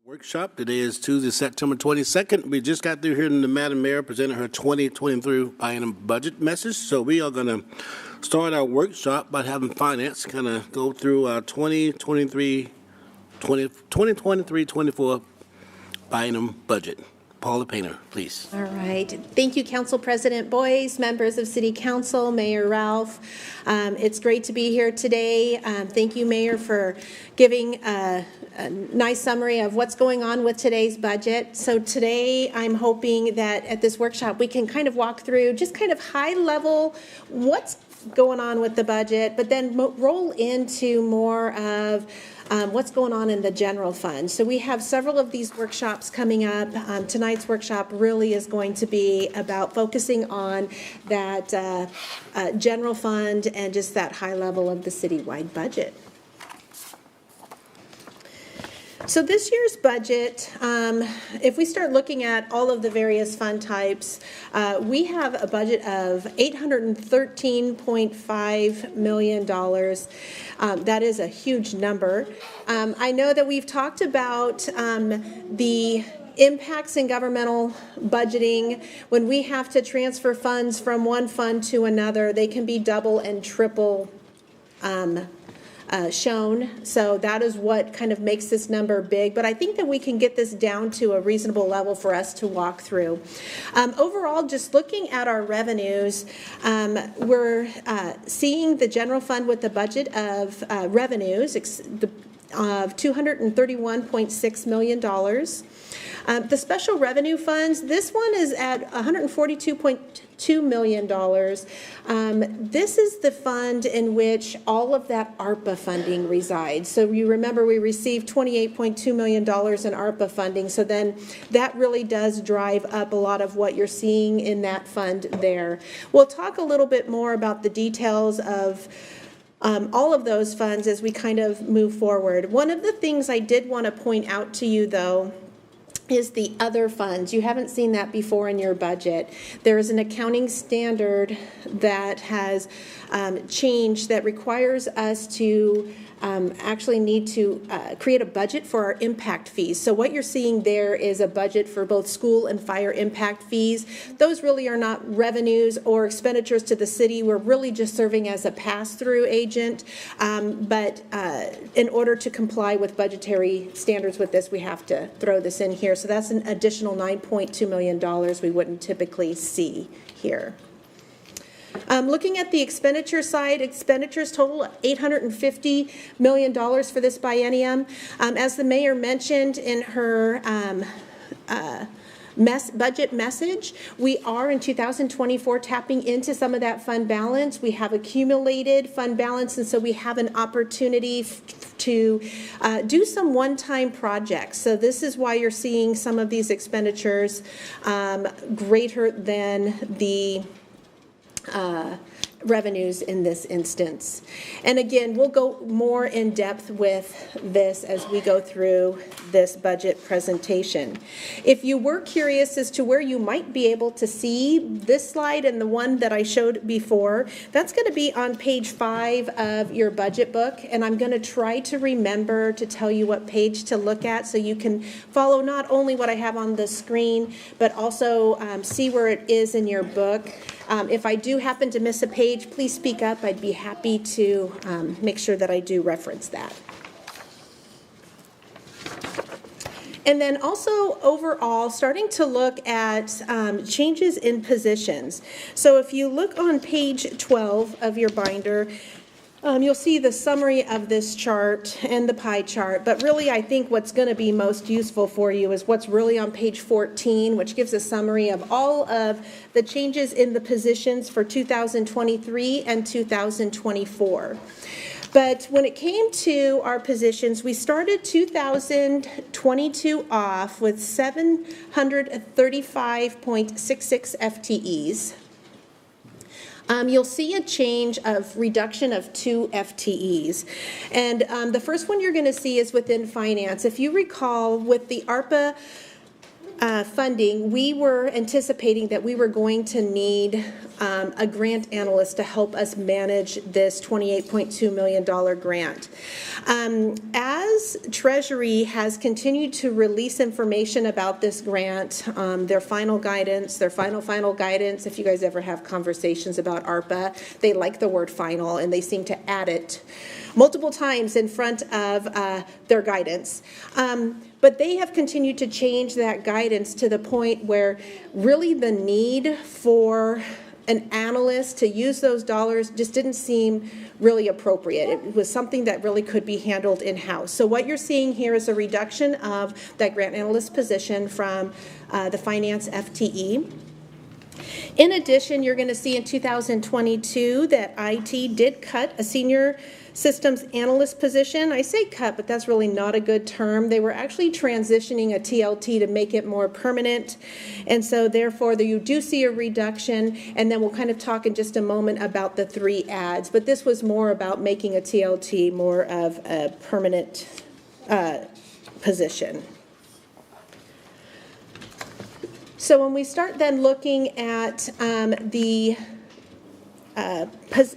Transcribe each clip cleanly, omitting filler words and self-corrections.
Workshop. Today is Tuesday, September 22nd. We just got through hearing the Madam Mayor presented her 2023 biennial budget message. So we are going to start our workshop by having finance kind of go through our 2023-24 biennial budget. Paula Painter, please. All right. Thank you, Council President Boyce, members of City Council, Mayor Ralph. It's great to be here today. Thank you, Mayor, for giving a nice summary of what's going on with today's budget. So today, I'm hoping that at this workshop, we can kind of walk through just kind of high level what's going on with the budget, but then roll into more of what's going on in the general fund. So we have several of these workshops coming up. Tonight's workshop really is going to be about focusing on that general fund and just that high level of the citywide budget. So this year's budget, if we start looking at all of the various fund types, we have a budget of $813.5 million. That is a huge number. I know that we've talked about the impacts in governmental budgeting. When we have to transfer funds from one fund to another, they can be double and triple shown. So that is what kind of makes this number big. But I think that we can get this down to a reasonable level for us to walk through. Overall, just looking at our revenues, we're seeing the general fund with the budget of revenues of $231.6 million. The special revenue funds, this one is at $142.2 million. This is the fund in which all of that ARPA funding resides. So you remember we received $28.2 million in ARPA funding, so then that really does drive up a lot of what you're seeing in that fund there. We'll talk a little bit more about the details of all of those funds as we kind of move forward. One of the things I did want to point out to you, though, is the other funds. You haven't seen that before in your budget. There is an accounting standard that has changed that requires us to actually need to create a budget for our impact fees. So what you're seeing there is a budget for both school and fire impact fees. Those really are not revenues or expenditures to the city. We're really just serving as a pass-through agent. But in order to comply with budgetary standards with this, we have to throw this in here. So that's an additional $9.2 million we wouldn't typically see here. Looking at the expenditure side, expenditures total $850 million for this biennium. As the mayor mentioned in her budget message, we are in 2024 tapping into some of that fund balance. We have accumulated fund balance, and so we have an opportunity to do some one-time projects. So this is why you're seeing some of these expenditures greater than the revenues in this instance. And again, we'll go more in depth with this as we go through this budget presentation. If you were curious as to where you might be able to see this slide and the one that I showed before, that's going to be on page 5 of your budget book, and I'm going to try to remember to tell you what page to look at so you can follow not only what I have on the screen, but also see where it is in your book. If I do happen to miss a page, please speak up. I'd be happy to make sure that I do reference that. And then also overall, starting to look at changes in positions. So if you look on page 12 of your binder, you'll see the summary of this chart and the pie chart, but really I think what's going to be most useful for you is what's really on page 14, which gives a summary of all of the changes in the positions for 2023 and 2024. But when it came to our positions, we started 2022 off with 735.66 FTEs. You'll see a change of reduction of 2 FTEs. And the first one you're going to see is within finance. If you recall, with the ARPA funding, we were anticipating that we were going to need a grant analyst to help us manage this $28.2 million grant. As Treasury has continued to release information about this grant, their final guidance, final guidance, if you guys ever have conversations about ARPA, they like the word final and they seem to add it multiple times in front of their guidance. But they have continued to change that guidance to the point where really the need for an analyst to use those dollars just didn't seem really appropriate. It was something that really could be handled in-house. So what you're seeing here is a reduction of that grant analyst position from the finance FTE. In addition, you're going to see in 2022 that IT did cut a senior systems analyst position. I say cut, but that's really not a good term. They were actually transitioning a TLT to make it more permanent. And so therefore, you do see a reduction, and then we'll kind of talk in just a moment about the 3 adds. But this was more about making a TLT more of a permanent position. So when we start then looking at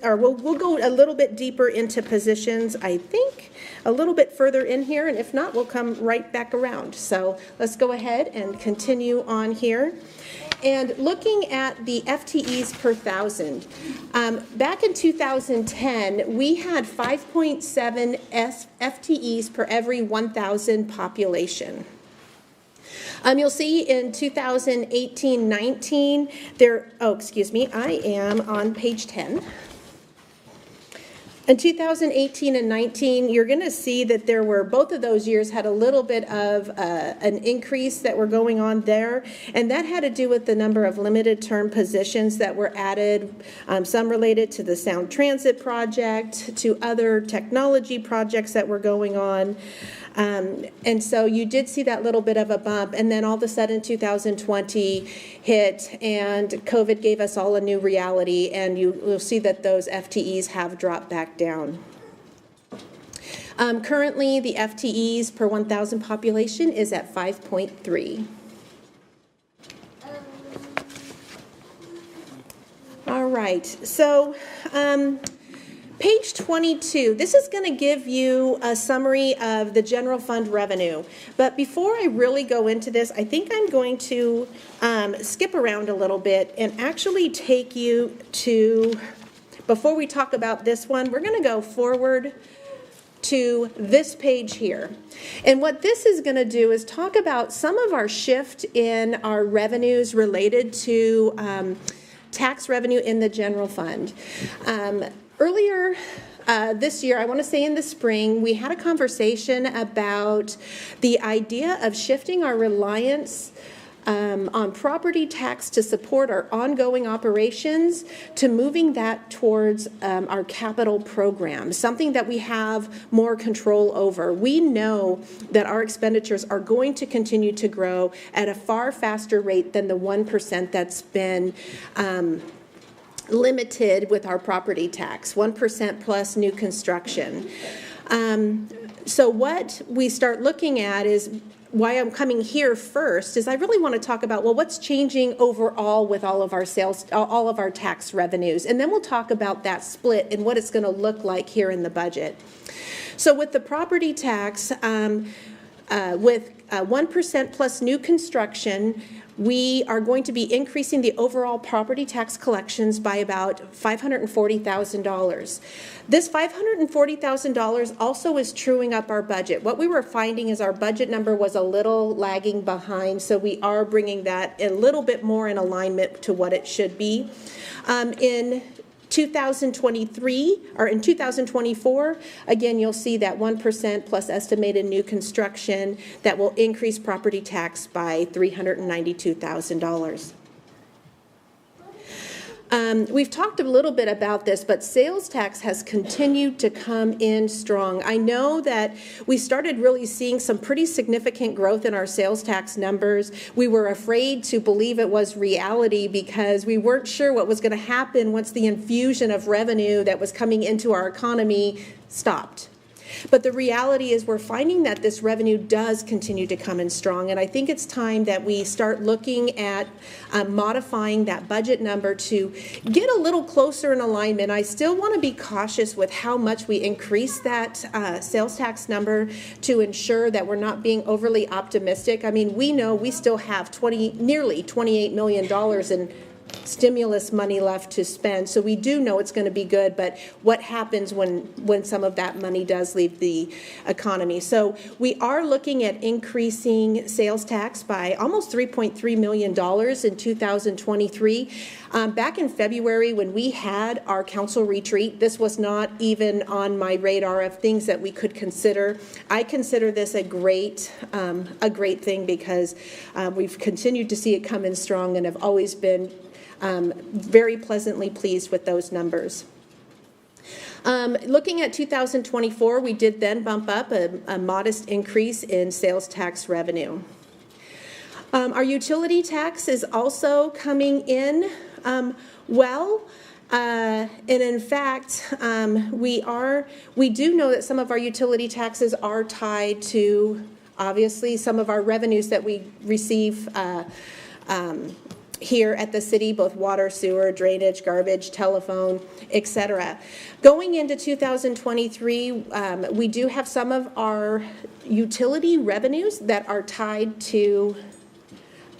we'll go a little bit deeper into positions, I think, a little bit further in here, and if not, we'll come right back around. So let's go ahead and continue on here. And looking at the FTEs per thousand, back in 2010, we had 5.7 FTEs per every 1,000 population. You'll see in 2018-19, I am on page 10. In 2018 and 19, you're going to see that there were, both of those years had a little bit of an increase that were going on there, and that had to do with the number of limited term positions that were added, some related to the Sound Transit project, to other technology projects that were going on. And so you did see that little bit of a bump, and then all of a sudden 2020 hit and COVID gave us all a new reality, and you'll see that those FTEs have dropped back down. Currently, the FTEs per 1,000 population is at 5.3. All right, so page 22, this is going to give you a summary of the general fund revenue. But before I really go into this, I think I'm going to skip around a little bit and actually take you to, before we talk about this one, we're going to go forward to this page here. And what this is going to do is talk about some of our shift in our revenues related to tax revenue in the general fund. Earlier this year, I want to say in the spring, we had a conversation about the idea of shifting our reliance on property tax to support our ongoing operations to moving that towards our capital program, something that we have more control over. We know that our expenditures are going to continue to grow at a far faster rate than the 1% that's been limited with our property tax, 1% plus new construction. So what we start looking at is, why I'm coming here first, is I really want to talk about, well, what's changing overall with all of our sales, all of our tax revenues, and then we'll talk about that split and what it's going to look like here in the budget. So with the property tax, with 1% plus new construction, we are going to be increasing the overall property tax collections by about $540,000. This $540,000 also is truing up our budget. What we were finding is our budget number was a little lagging behind, so we are bringing that a little bit more in alignment to what it should be. In 2023, or in 2024, again, you'll see that 1% plus estimated new construction that will increase property tax by $392,000. We've talked a little bit about this, but sales tax has continued to come in strong. I know that we started really seeing some pretty significant growth in our sales tax numbers. We were afraid to believe it was reality because we weren't sure what was going to happen once the infusion of revenue that was coming into our economy stopped. But the reality is we're finding that this revenue does continue to come in strong, and I think it's time that we start looking at modifying that budget number to get a little closer in alignment. I still want to be cautious with how much we increase that sales tax number to ensure that we're not being overly optimistic. I mean, we know we still have nearly $28 million in stimulus money left to spend, so we do know it's going to be good, but what happens when some of that money does leave the economy? So we are looking at increasing sales tax by almost $3.3 million in 2023. Back in February when we had our council retreat, this was not even on my radar of things that we could consider. I consider this a great thing because we've continued to see it come in strong and have always been very pleasantly pleased with those numbers. Looking at 2024, we did then bump up a modest increase in sales tax revenue. Our utility tax is also coming in well. And in fact, we do know that some of our utility taxes are tied to, obviously, some of our revenues that we receive here at the city, both water, sewer, drainage, garbage, telephone, etc. Going into 2023, we do have some of our utility revenues that are tied to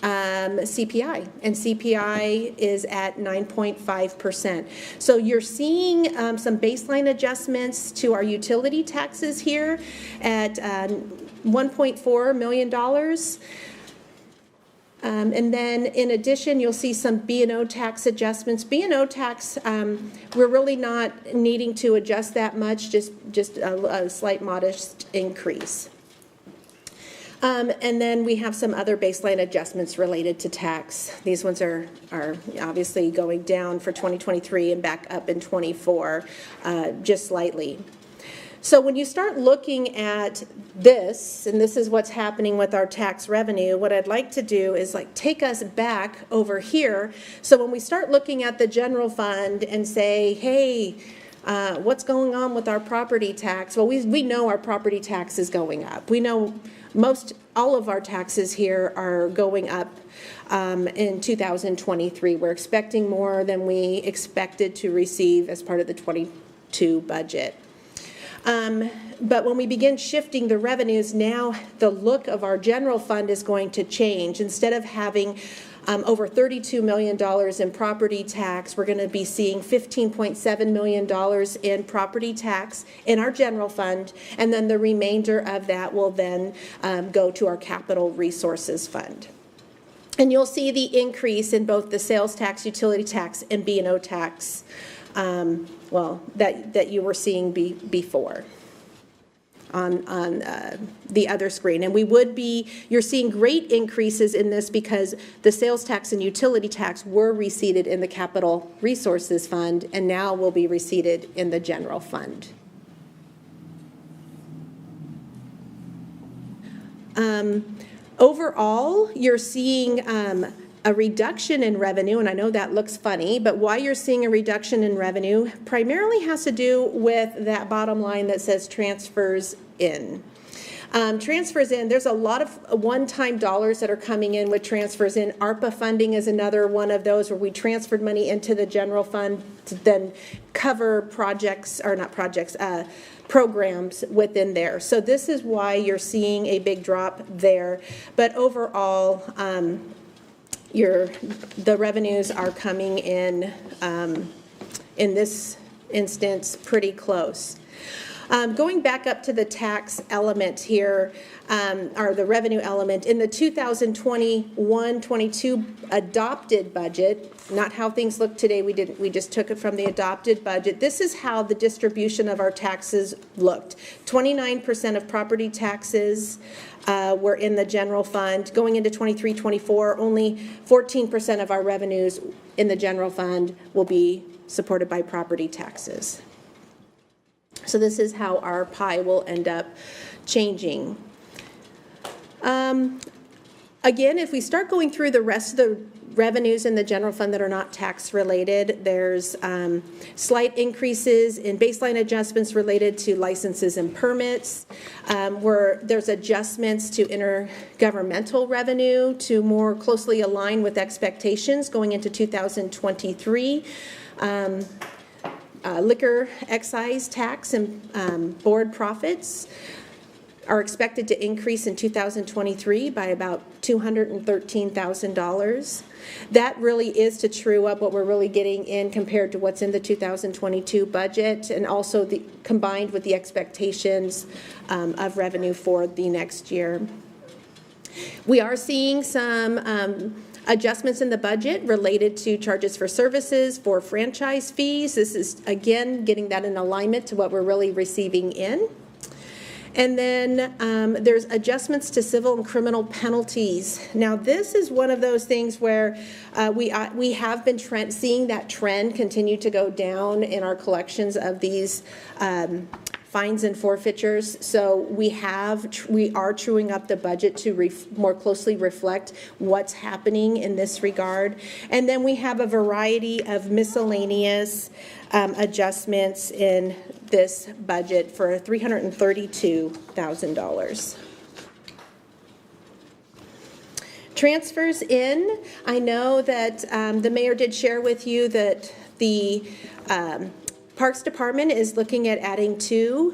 CPI, and CPI is at 9.5%. So you're seeing some baseline adjustments to our utility taxes here at $1.4 million. And then in addition, you'll see some B&O tax adjustments. B&O tax, we're really not needing to adjust that much, just a slight modest increase. And then we have some other baseline adjustments related to tax. These ones are obviously going down for 2023 and back up in 24, just slightly. So when you start looking at this, and this is what's happening with our tax revenue, what I'd like to do is take us back over here. So when we start looking at the general fund and say, hey, what's going on with our property tax? Well, we know our property tax is going up. We know all of our taxes here are going up in 2023. We're expecting more than we expected to receive as part of the 22 budget. But when we begin shifting the revenues, now the look of our general fund is going to change. Instead of having over $32 million in property tax, we're going to be seeing $15.7 million in property tax in our general fund, and then the remainder of that will then go to our capital resources fund. And you'll see the increase in both the sales tax, utility tax, and B&O tax, that you were seeing before on the other screen. And you're seeing great increases in this because the sales tax and utility tax were receipted in the capital resources fund and now will be receipted in the general fund. Overall, you're seeing a reduction in revenue, and I know that looks funny, but why you're seeing a reduction in revenue primarily has to do with that bottom line that says transfers in. Transfers in, there's a lot of one-time dollars that are coming in with transfers in. ARPA funding is another one of those where we transferred money into the general fund to then cover programs within there. So this is why you're seeing a big drop there. But overall, the revenues are coming in this instance pretty close. Going back up to the tax element here, or the revenue element, in the 2021-22 adopted budget, not how things look today, we just took it from the adopted budget. This is how the distribution of our taxes looked. 29% of property taxes were in the general fund. Going into 23-24, only 14% of our revenues in the general fund will be supported by property taxes. So this is how our pie will end up changing. Again, if we start going through the rest of revenues in the general fund that are not tax related. There's slight increases in baseline adjustments related to licenses and permits, where there's adjustments to intergovernmental revenue to more closely align with expectations going into 2023. Liquor excise tax and board profits are expected to increase in 2023 by about $213,000. That really is to true up what we're really getting in compared to what's in the 2022 budget, and also combined with the expectations of revenue for the next year. We are seeing some adjustments in the budget related to charges for services, for franchise fees. This is, again, getting that in alignment to what we're really receiving in. And then there's adjustments to civil and criminal penalties. Now, this is one of those things where we have been seeing that trend continue to go down in our collections of these fines and forfeitures. So we are truing up the budget to more closely reflect what's happening in this regard. And then we have a variety of miscellaneous adjustments in this budget for $332,000. Transfers in, I know that the mayor did share with you that the Parks Department is looking at adding 2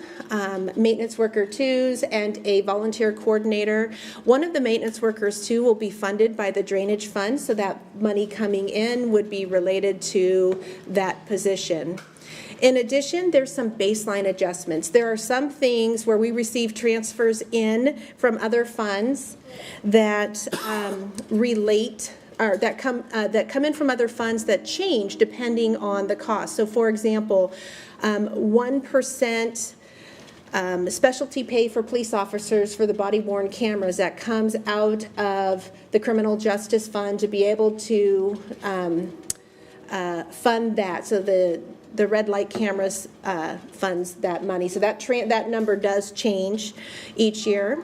maintenance worker 2s and a volunteer coordinator. One of the maintenance workers 2 will be funded by the drainage fund, so that money coming in would be related to that position. In addition, there's some baseline adjustments. There are some things where we receive transfers in from other funds that relate or that come in from other funds that change depending on the cost. So, for example, 1% specialty pay for police officers for the body-worn cameras that comes out of the criminal justice fund to be able to fund that. So the red light cameras funds that money. So that number does change each year.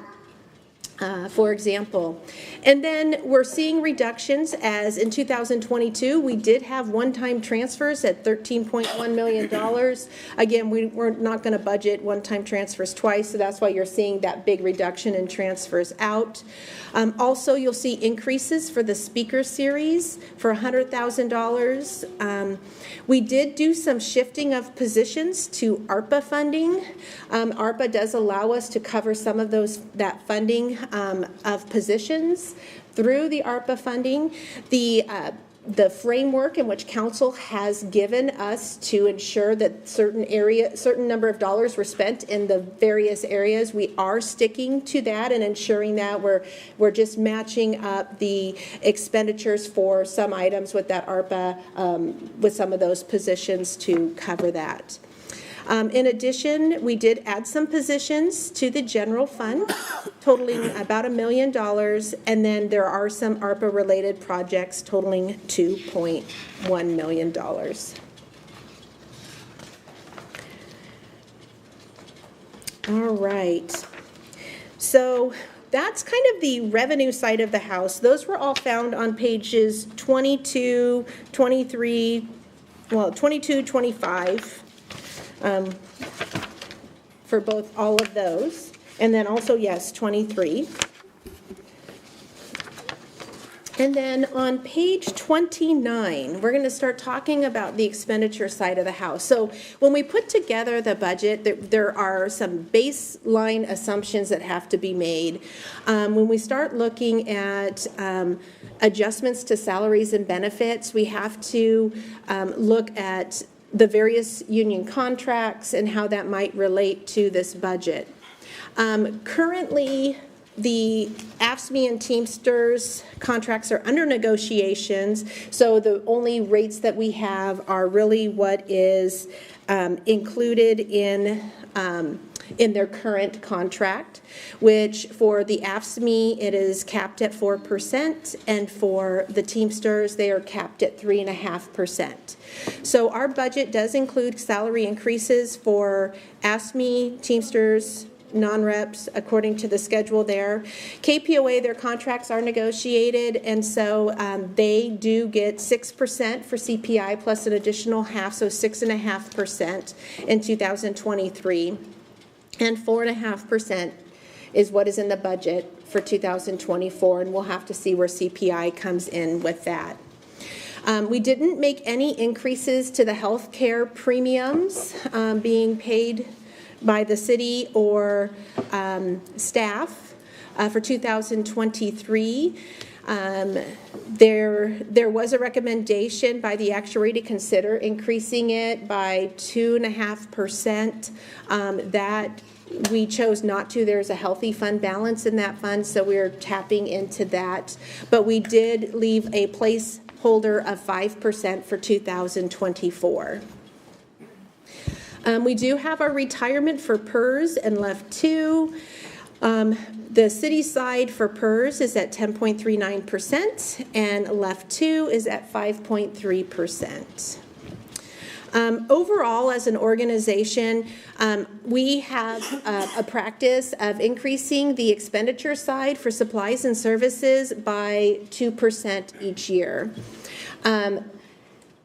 For example. And then we're seeing reductions, as in 2022, we did have one-time transfers at $13.1 million. Again, we're not going to budget one-time transfers twice, so that's why you're seeing that big reduction in transfers out. Also, you'll see increases for the speaker series for $100,000. We did do some shifting of positions to ARPA funding. ARPA does allow us to cover some of that funding of positions through the ARPA funding. The framework in which council has given us to ensure that certain number of dollars were spent in the various areas, we are sticking to that and ensuring that we're just matching up the expenditures for some items with that ARPA, with some of those positions to cover that. In addition, we did add some positions to the general fund, totaling about $1 million, and then there are some ARPA-related projects totaling $2.1 million. All right. So that's kind of the revenue side of the house. Those were all found on pages 22, 23, well, 22, 25. For both all of those, and then also, yes, 23. And then on page 29, we're going to start talking about the expenditure side of the house. So when we put together the budget, there are some baseline assumptions that have to be made. When we start looking at adjustments to salaries and benefits, we have to look at the various union contracts and how that might relate to this budget. Currently, the AFSCME and Teamsters contracts are under negotiations, so the only rates that we have are really what is included in their current contract, which for the AFSCME, it is capped at 4%, and for the Teamsters, they are capped at 3.5%. So our budget does include salary increases for AFSCME, Teamsters, non-reps according to the schedule there. KPOA, their contracts are negotiated, and so they do get 6% for CPI plus an additional half, so 6.5% in 2023, and 4.5% is what is in the budget for 2024, and we'll have to see where CPI comes in with that. We didn't make any increases to the health care premiums being paid by the city or staff for 2023. There was a recommendation by the actuary to consider increasing it by 2.5%. That we chose not to. There's a healthy fund balance in that fund, so we're tapping into that. But we did leave a placeholder of 5% for 2024. We do have our retirement for PERS and left 2. The city side for PERS is at 10.39% and left 2 is at 5.3%. Overall, as an organization, we have a practice of increasing the expenditure side for supplies and services by 2% each year.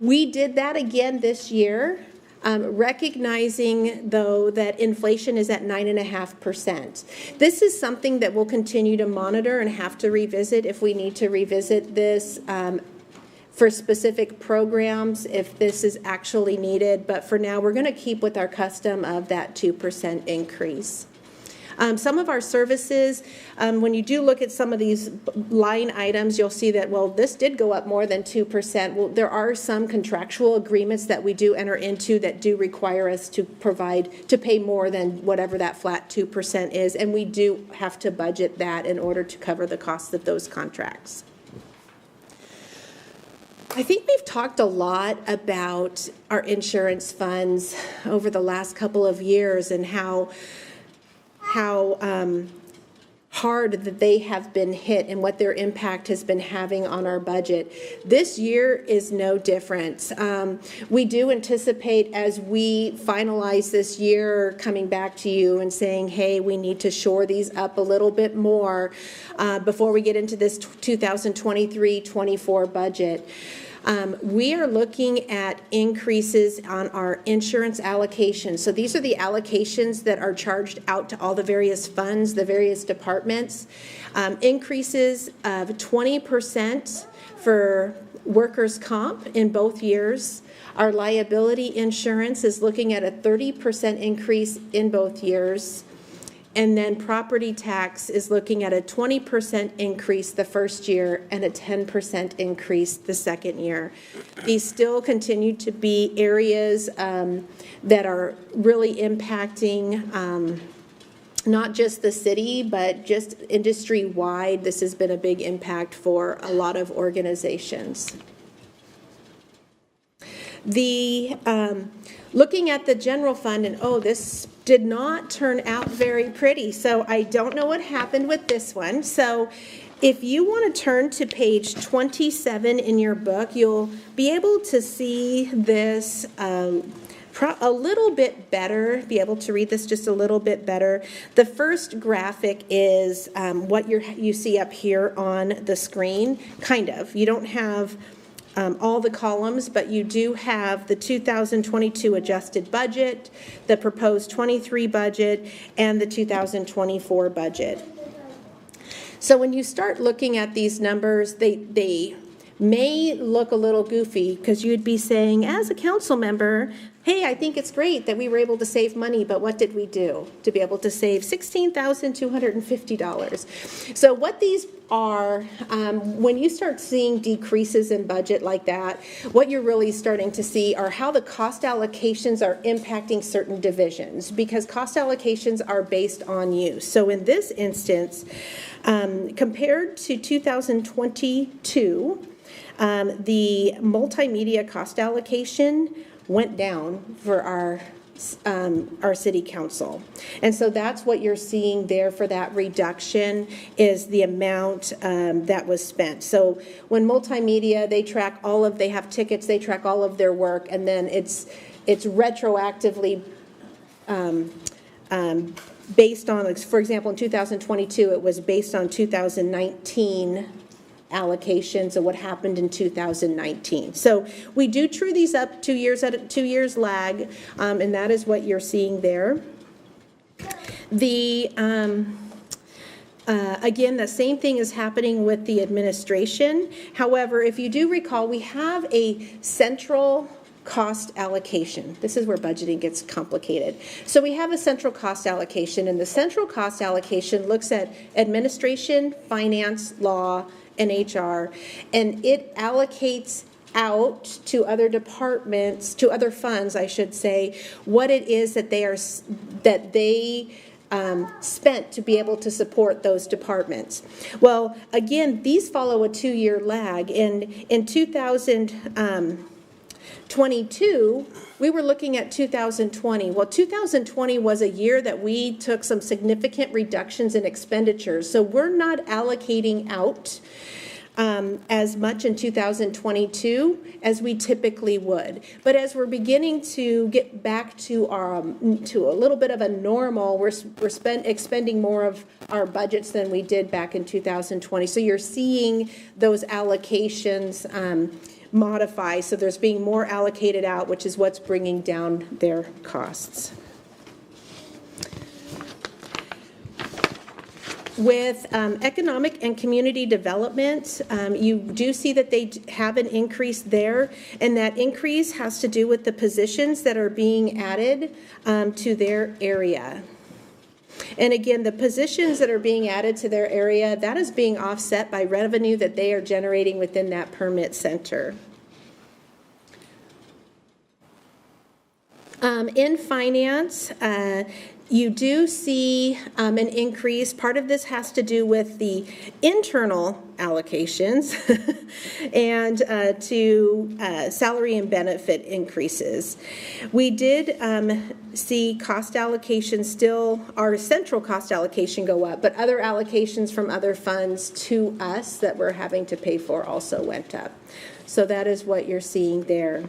We did that again this year, recognizing, though, that inflation is at 9.5%. This is something that we'll continue to monitor and have to revisit if we need to revisit this for specific programs, if this is actually needed. But for now, we're going to keep with our custom of that 2% increase. Some of our services, when you do look at some of these line items, you'll see that, well, this did go up more than 2%. Well, there are some contractual agreements that we do enter into that do require us to pay more than whatever that flat 2% is, and we do have to budget that in order to cover the costs of those contracts. I think we've talked a lot about our insurance funds over the last couple of years and how hard that they have been hit and what their impact has been having on our budget. This year is no different. We do anticipate, as we finalize this year, coming back to you and saying, hey, we need to shore these up a little bit more before we get into this 2023-24 budget. We are looking at increases on our insurance allocations. So these are the allocations that are charged out to all the various funds, the various departments. Increases of 20% for workers' comp in both years. Our liability insurance is looking at a 30% increase in both years. And then property tax is looking at a 20% increase the first year and a 10% increase the second year. These still continue to be areas that are really impacting not just the city, but just industry-wide. This has been a big impact for a lot of organizations. Looking at the general fund, and this did not turn out very pretty, so I don't know what happened with this one. So if you want to turn to page 27 in your book, you'll be able to see this a little bit better, be able to read this just a little bit better. The first graphic is what you see up here on the screen, kind of. You don't have all the columns, but you do have the 2022 adjusted budget, the proposed 23 budget, and the 2024 budget. So when you start looking at these numbers, they may look a little goofy because you'd be saying, as a council member, hey, I think it's great that we were able to save money, but what did we do to be able to save $16,250? So what these are, when you start seeing decreases in budget like that, what you're really starting to see are how the cost allocations are impacting certain divisions, because cost allocations are based on use. So in this instance, compared to 2022, the multimedia cost allocation went down for our city council. And so that's what you're seeing there for that reduction is the amount that was spent. So when multimedia, they have tickets, they track all of their work, and then it's retroactively based on, like, for example, in 2022, it was based on 2019 allocations of what happened in 2019. So we do true these up 2 years at a 2 years lag, and that is what you're seeing there. The again, the same thing is happening with the administration. However, if you do recall, we have a central cost allocation. This is where budgeting gets complicated. So we have a central cost allocation, and the central cost allocation looks at administration, finance, law, and HR, and it allocates out to other departments, to other funds, I should say, what it is that they spent to be able to support those departments. Well, again, these follow a 2-year lag. In 2022, we were looking at 2020. Well, 2020 was a year that we took some significant reductions in expenditures. So we're not allocating out as much in 2022 as we typically would. But as we're beginning to get back to to a little bit of a normal, we're expending more of our budgets than we did back in 2020. So you're seeing those allocations modify. So there's being more allocated out, which is what's bringing down their costs. With economic and community development, you do see that they have an increase there, and that increase has to do with the positions that are being added to their area. And again, the positions that are being added to their area, that is being offset by revenue that they are generating within that permit center. In finance, you do see an increase. Part of this has to do with the internal allocations and to salary and benefit increases. We did see cost allocation still, our central cost allocation go up, but other allocations from other funds to us that we're having to pay for also went up. So that is what you're seeing there.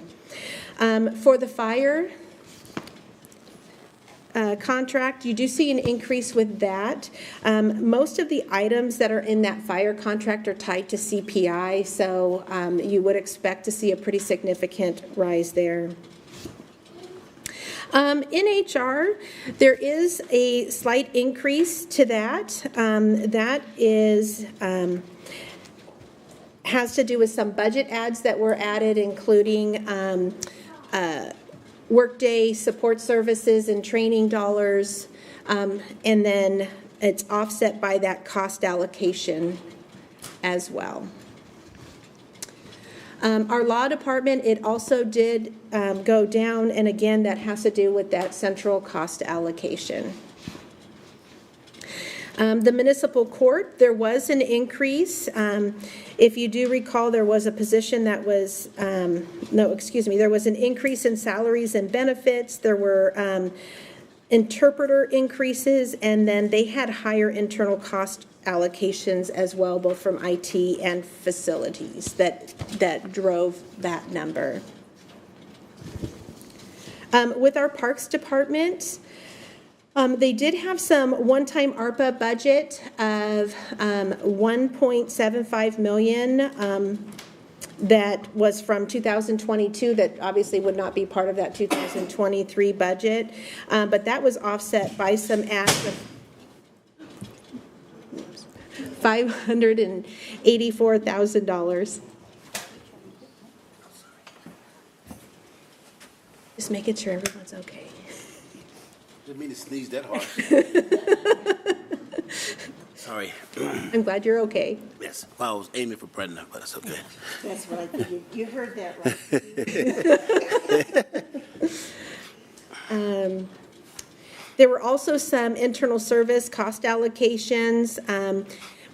For the fire contract, you do see an increase with that. Most of the items that are in that fire contract are tied to CPI, so you would expect to see a pretty significant rise there. In HR, there is a slight increase to that. That is has to do with some budget adds that were added, including Workday support services and training dollars, and then it's offset by that cost allocation as well. Our law department, it also did go down, and again, that has to do with that central cost allocation. The municipal court, there was an increase. If you do recall, there was a position that was, there was an increase in salaries and benefits. There were interpreter increases, and then they had higher internal cost allocations as well, both from IT and facilities that drove that number. With our parks department, they did have some one-time ARPA budget of $1.75 million that was from 2022 that obviously would not be part of that 2023 budget, but that was offset by some acts of $584,000. Just making sure everyone's okay. Didn't mean to sneeze that hard. Sorry. I'm glad you're okay. Yes. Well, I was aiming for Brenda, but it's okay. That's what I figured. You heard that right. There were also some internal service cost allocations.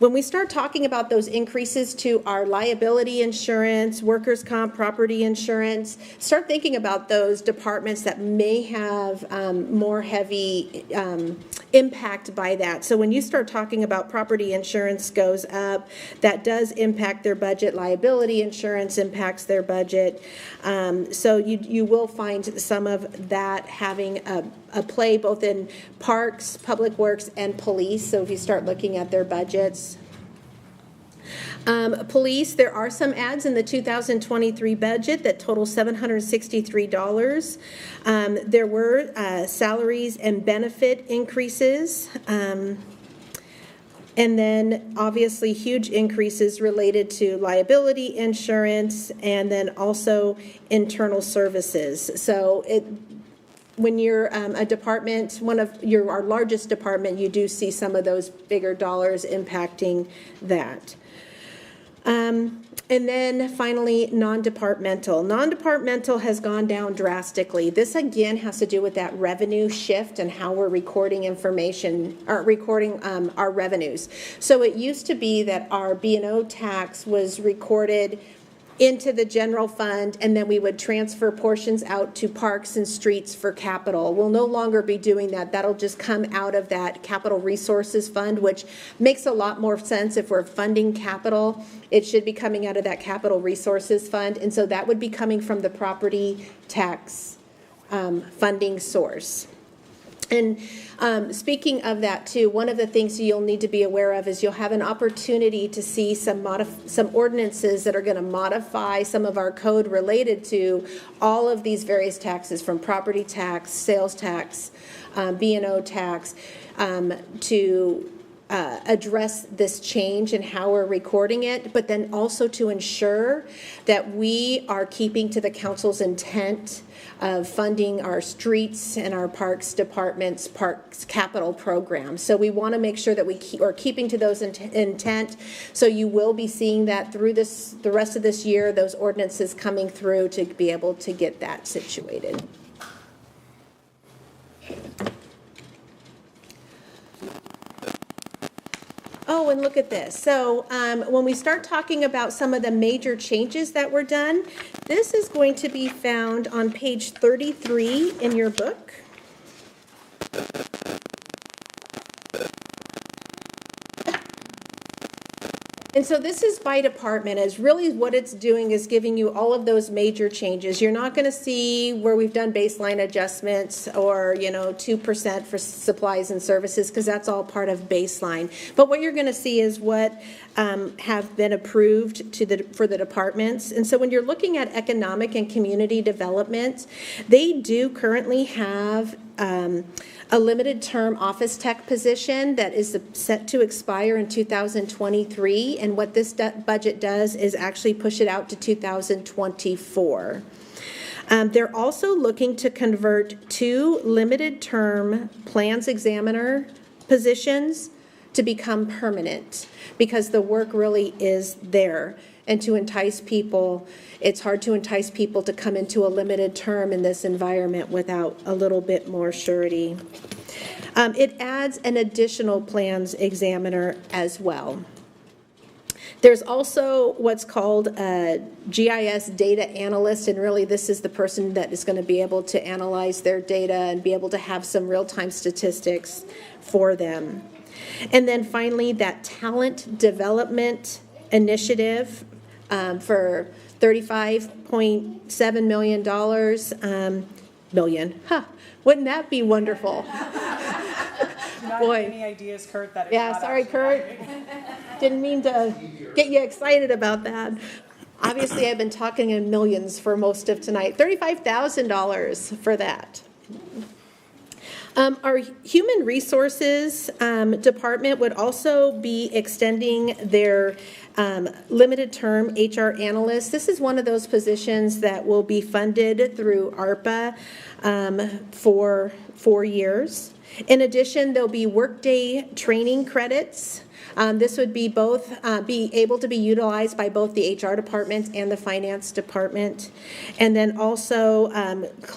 When we start talking about those increases to our liability insurance, workers' comp, property insurance, start thinking about those departments that may have more heavy impact by that. So when you start talking about property insurance goes up, that does impact their budget. Liability insurance impacts their budget. So you will find some of that having a play both in parks, public works, and police. So if you start looking at their budgets. Police, there are some ads in the 2023 budget that total $763. There were salaries and benefit increases. And then obviously huge increases related to liability insurance and then also internal services. So when you're a department, our largest department, you do see some of those bigger dollars impacting that. And then finally, non-departmental. Non-departmental has gone down drastically. This again has to do with that revenue shift and how we're recording information, or recording our revenues. So it used to be that our B&O tax was recorded into the general fund, and then we would transfer portions out to parks and streets for capital. We'll no longer be doing that. That'll just come out of that capital resources fund, which makes a lot more sense. If we're funding capital, it should be coming out of that capital resources fund, and so that would be coming from the property tax funding source. And speaking of that too, one of the things you'll need to be aware of is you'll have an opportunity to see some ordinances that are going to modify some of our code related to all of these various taxes, from property tax, sales tax, B&O tax, to address this change and how we're recording it, but then also to ensure that we are keeping to the council's intent of funding our streets and our parks departments, parks capital programs. So we want to make sure that we are keeping to those intent. So you will be seeing that through the rest of this year, those ordinances coming through to be able to get that situated. Oh, and look at this. So when we start talking about some of the major changes that were done, this is going to be found on page 33 in your book. And so this is by department, is really what it's doing is giving you all of those major changes. You're not going to see where we've done baseline adjustments or, 2% for supplies and services, because that's all part of baseline. But what you're going to see is what have been approved for the departments. And so when you're looking at economic and community development, they do currently have a limited term office tech position that is set to expire in 2023, and what this budget does is actually push it out to 2024. They're also looking to convert 2 limited term plans examiner positions to become permanent, because the work really is there. And to entice people, it's hard to entice people to come into a limited term in this environment without a little bit more surety. It adds an additional plans examiner as well. There's also what's called a GIS data analyst, and really this is the person that is going to be able to analyze their data and be able to have some real-time statistics for them. And then finally, that talent development initiative for $35.7 million. Wouldn't that be wonderful? Do not Boy. have any ideas, Kurt? That Yeah, sorry, Kurt. Didn't mean to get you excited about that. Obviously, I've been talking in millions for most of tonight. $35,000 for that. Our human resources department would also be extending their limited term HR analyst. This is one of those positions that will be funded through ARPA for 4 years. In addition, there'll be workday training credits. This would be be able to be utilized by both the HR department and the finance department. And then also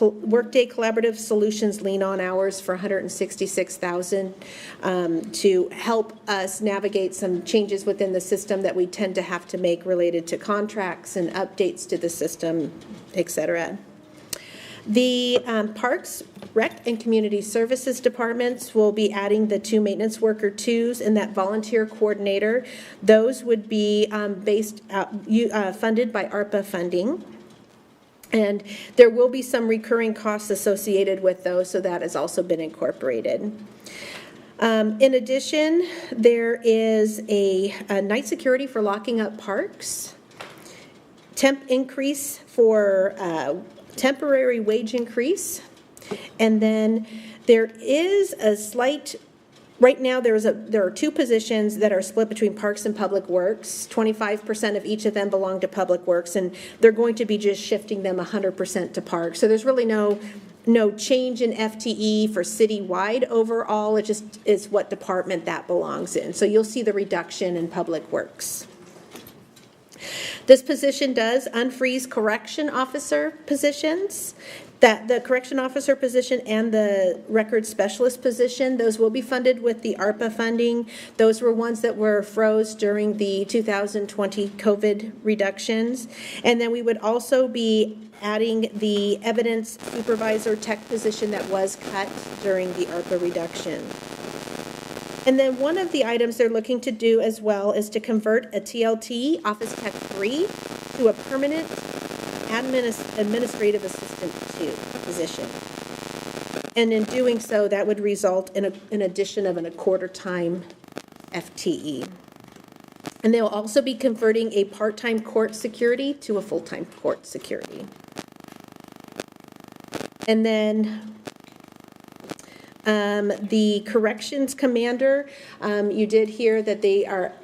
Workday Collaborative Solutions lean-on hours for $166,000 to help us navigate some changes within the system that we tend to have to make related to contracts and updates to the system, et cetera. The Parks, Rec, and Community Services departments will be adding the 2 maintenance worker 2s and that volunteer coordinator. Those would be funded by ARPA funding. And there will be some recurring costs associated with those, so that has also been incorporated. In addition, there is a night security for locking up parks, temp increase for temporary wage increase, and then there is a slight, right now there are 2 positions that are split between Parks and Public Works. 25% of each of them belong to Public Works, and they're going to be just shifting them 100% to Parks. So there's really no change in FTE for citywide overall. It just is what department that belongs in. So you'll see the reduction in Public Works. This position does unfreeze correction officer positions. That the correction officer position and the record specialist position, those will be funded with the ARPA funding. Those were ones that were froze during the 2020 COVID reductions. And then we would also be adding the evidence supervisor tech position that was cut during the ARPA reduction. And then one of the items they're looking to do as well is to convert a TLT, Office Tech 3, to a permanent administrative assistant 2 position. And in doing so, that would result in an addition of a quarter-time FTE. And they will also be converting a part-time court security to a full-time court security. And then the corrections commander, you did hear that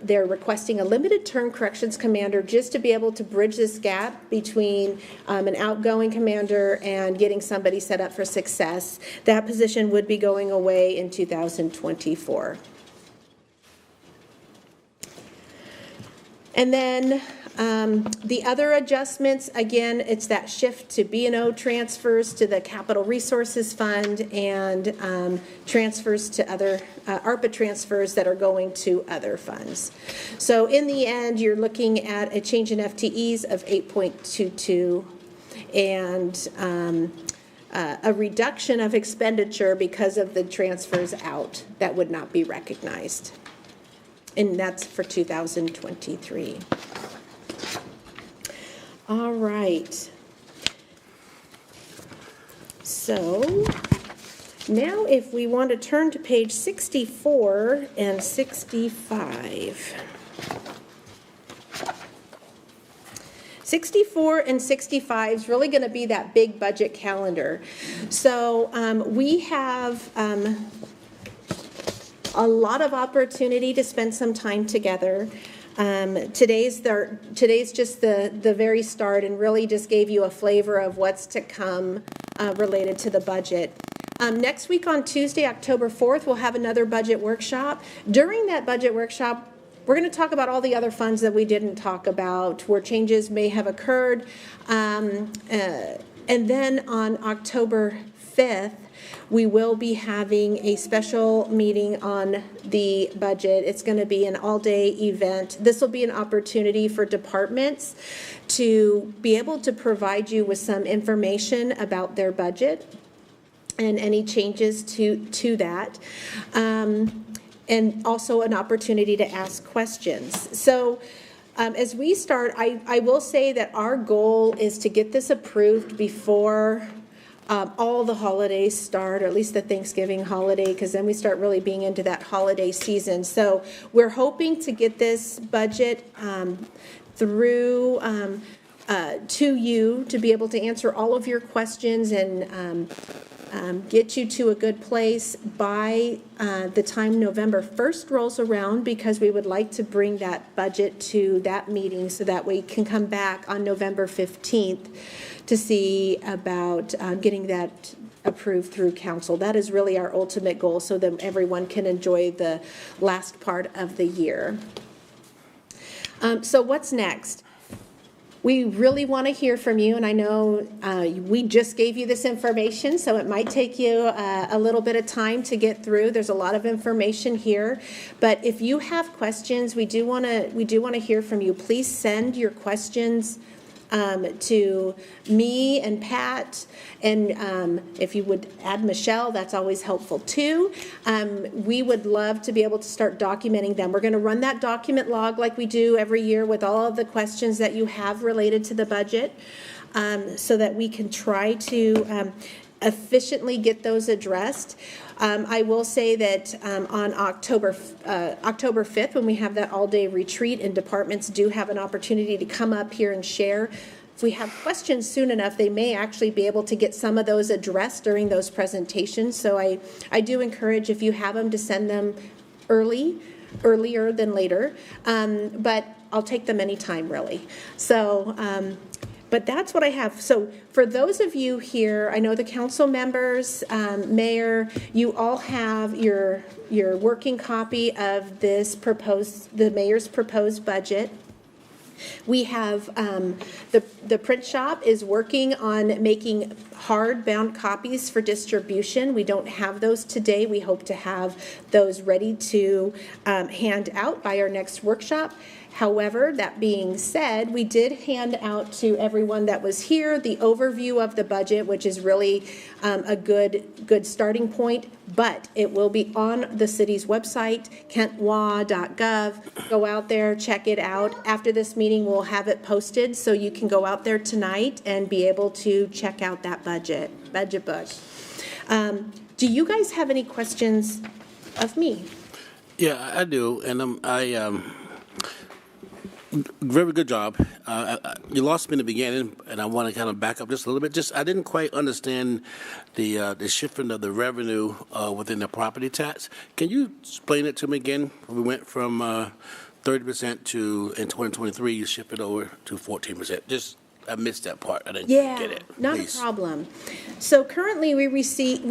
they're requesting a limited term corrections commander just to be able to bridge this gap between an outgoing commander and getting somebody set up for success. That position would be going away in 2024. And then the other adjustments, again, it's that shift to B&O transfers to the Capital Resources Fund and transfers to other ARPA transfers that are going to other funds. So in the end, you're looking at a change in FTEs of 8.22 and a reduction of expenditure because of the transfers out that would not be recognized. And that's for 2023. All right. So now if we want to turn to page 64 and 65. 64 and 65 is really going to be that big budget calendar. So we have a lot of opportunity to spend some time together. Today's just the very start and really just gave you a flavor of what's to come related to the budget. Next week on Tuesday, October 4th, we'll have another budget workshop. During that budget workshop, we're going to talk about all the other funds that we didn't talk about, where changes may have occurred. And then on October 5th, we will be having a special meeting on the budget. It's going to be an all-day event. This will be an opportunity for departments to be able to provide you with some information about their budget and any changes to that. And also an opportunity to ask questions. So as we start, I will say that our goal is to get this approved before all the holidays start, or at least the Thanksgiving holiday, because then we start really being into that holiday season. So we're hoping to get this budget through to you to be able to answer all of your questions and get you to a good place by the time November 1st rolls around, because we would like to bring that budget to that meeting so that we can come back on November 15th to see about getting that approved through council. That is really our ultimate goal, so that everyone can enjoy the last part of the year. So what's next? We really want to hear from you, and I know we just gave you this information, so it might take you a little bit of time to get through. There's a lot of information here, but if you have questions, we do want to hear from you. Please send your questions to me and Pat, and if you would add Michelle, that's always helpful too. We would love to be able to start documenting them. We're going to run that document log like we do every year with all of the questions that you have related to the budget, so that we can try to efficiently get those addressed. I will say that on October 5th, when we have that all-day retreat, and departments do have an opportunity to come up here and share, if we have questions soon enough, they may actually be able to get some of those addressed during those presentations. So I do encourage, if you have them, to send them earlier than later, but I'll take them anytime, really. So, but that's what I have. So for those of you here, I know the council members, mayor, you all have your working copy of the mayor's proposed budget. We have, the print shop is working on making hard-bound copies for distribution. We don't have those today. We hope to have those ready to hand out by our next workshop. However, that being said, we did hand out to everyone that was here the overview of the budget, which is really a good starting point, but it will be on the city's website, kentwa.gov. Go out there, check it out. After this meeting, we'll have it posted, so you can go out there tonight and be able to check out that budget book. Do you guys have any questions of me? Yeah, I do, and very good job. You lost me in the beginning, and I want to kind of back up just a little bit. I didn't quite understand the shifting of the revenue within the property tax. Can you explain it to me again? We went from 30% to, in 2023, you shifted over to 14%. I missed that part. I didn't get it. Not Please. a problem. So currently we receive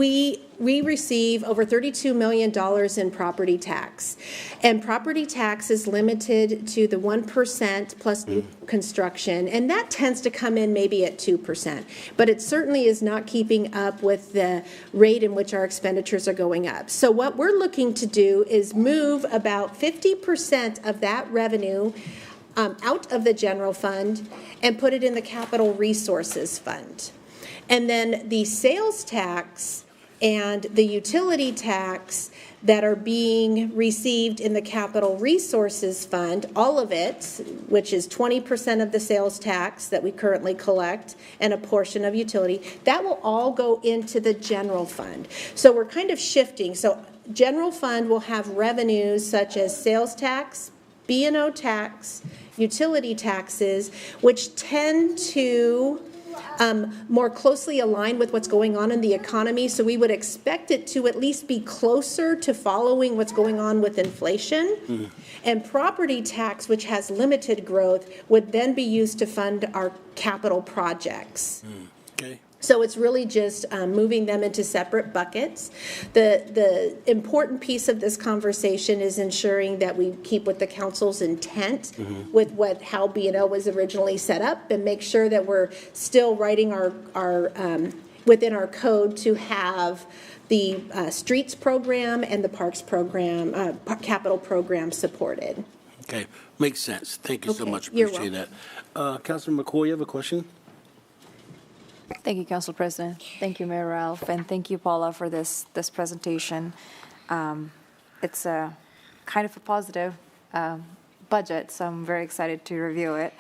over $32 million in property tax. And property tax is limited to the 1% plus new construction. And that tends to come in maybe at 2%. But it certainly is not keeping up with the rate in which our expenditures are going up. So what we're looking to do is move about 50% of that revenue out of the general fund and put it in the capital resources fund. And then the sales tax and the utility tax that are being received in the capital resources fund, all of it, which is 20% of the sales tax that we currently collect and a portion of utility, that will all go into the general fund. So we're kind of shifting. So general fund will have revenues such as sales tax, B&O tax, utility taxes, which tend to more closely align with what's going on in the economy. So we would expect it to at least be closer to following what's going on with inflation. And property tax, which has limited growth, would then be used to fund our capital projects. Okay. So it's really just moving them into separate buckets. The important piece of this conversation is ensuring that we keep with the council's intent with how B&O was originally set up, and make sure that we're still writing our within our code to have the streets program and the parks program, capital program supported. Okay, makes sense. Thank you so much. You're Appreciate that. Councilman McCoy, you have a question? Thank you, Council President. Thank you, Mayor Ralph, and thank you, Paula, for this presentation. It's a kind of a positive budget, so I'm very excited to review it.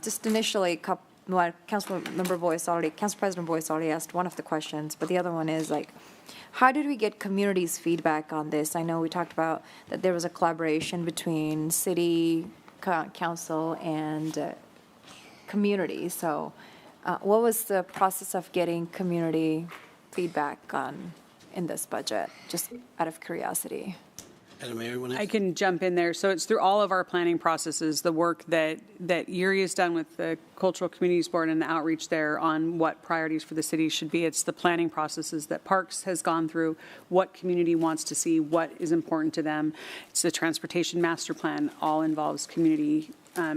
Just initially, Council President Boyce already asked one of the questions, but the other one is how did we get community's feedback on this? I know we talked about that there was a collaboration between city council and community. So what was the process of getting community feedback in this budget, just out of curiosity? I can jump in there. So it's through all of our planning processes, the work that Yuri has done with the Cultural Communities Board and the outreach there on what priorities for the city should be. It's the planning processes that Parks has gone through, what community wants to see, what is important to them. It's the Transportation Master Plan, all involves community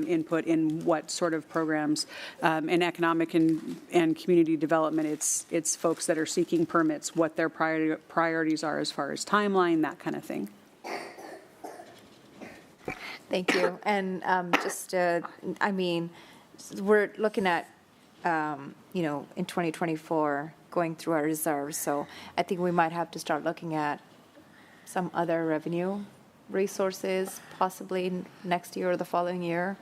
input in what sort of programs. In economic and community development, it's folks that are seeking permits, what their priorities are as far as timeline, that kind of thing. Thank you. And we're looking at, in 2024, going through our reserves. So I think we might have to start looking at some other revenue resources, possibly next year or the following year.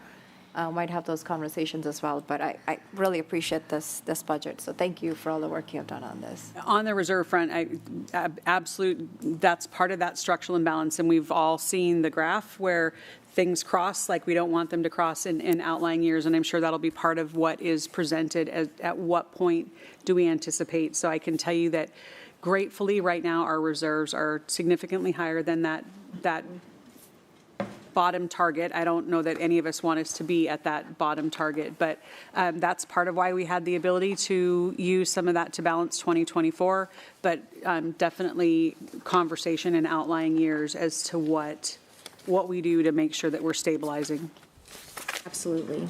Might have those conversations as well, but I really appreciate this budget. So thank you for all the work you have done on this. On the reserve front, that's part of that structural imbalance, and we've all seen the graph where things cross like we don't want them to cross in outlying years, and I'm sure that'll be part of what is presented at what point do we anticipate. So I can tell you that gratefully right now our reserves are significantly higher than that bottom target. I don't know that any of us want us to be at that bottom target, but that's part of why we had the ability to use some of that to balance 2024, but definitely conversation in outlying years as to what we do to make sure that we're stabilizing. Absolutely.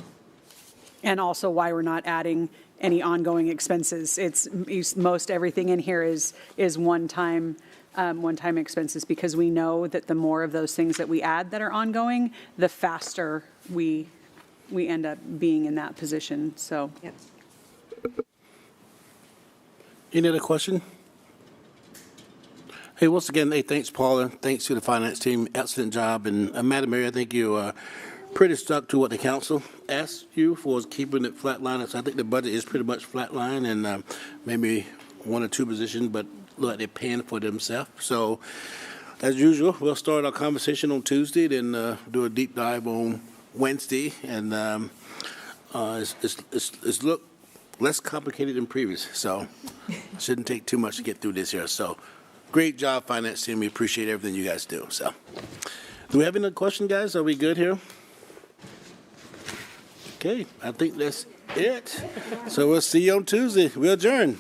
And also why we're not adding any ongoing expenses. It's most everything in here is one-time expenses, because we know that the more of those things that we add that are ongoing, the faster we end up being in that position. So. Yep. Any other question? Hey, once again, hey, thanks, Paula. Thanks to the finance team. Excellent job. And Madam Mayor, I think you pretty stuck to what the council asked you for, is keeping it flatline. So I think the budget is pretty much flatline, and maybe one or two positions, but look like they're paying for themselves. So, as usual, we'll start our conversation on Tuesday, then do a deep dive on Wednesday, and it's look less complicated than previous. So, shouldn't take too much to get through this year. So, great job, finance team. We appreciate everything you guys do. So, do we have any question, guys? Are we good here? Okay, I think that's it. So we'll see you on Tuesday. We'll adjourn.